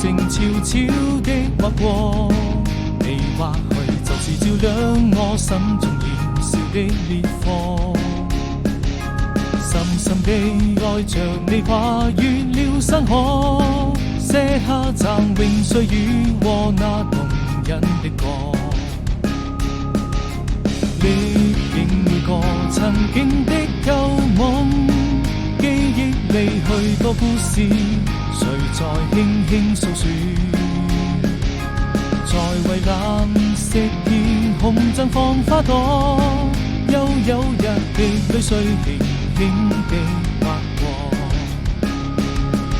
城悄悄的劃過，你或許就是照亮我心中燃燒的烈火。深深地愛着你，跨越了山河，寫下嶄榮歲月和那動人的歌。歷經每個曾經的舊夢，記憶裡許多故事，誰在輕輕訴說？在蔚藍色天空綻放花朵，悠悠日的淚水輕輕地劃過。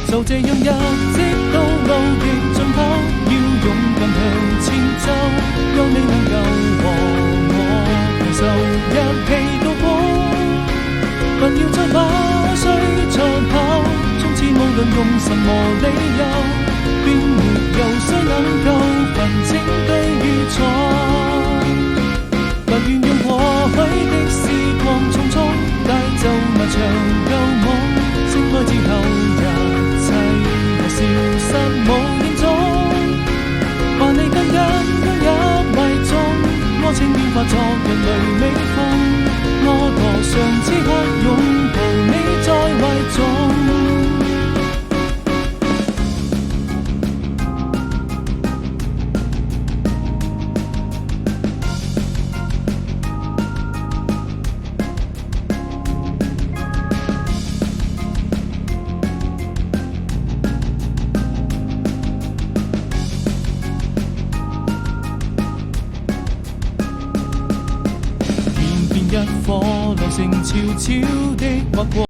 就這樣一直到路的盡頭，要勇敢向前走，有你能夠和我攜手一起度過。不要再把誰長跑，從此無論用什麼理由，便沒有誰能夠分清對與錯。不願用過去的時光匆匆帶走那場舊夢，醒來之後一切都消失無影蹤。把你緊緊擁入懷中，我情願化作人類美夢。我多想此刻擁抱你在懷中。一顆流星悄悄的劃過。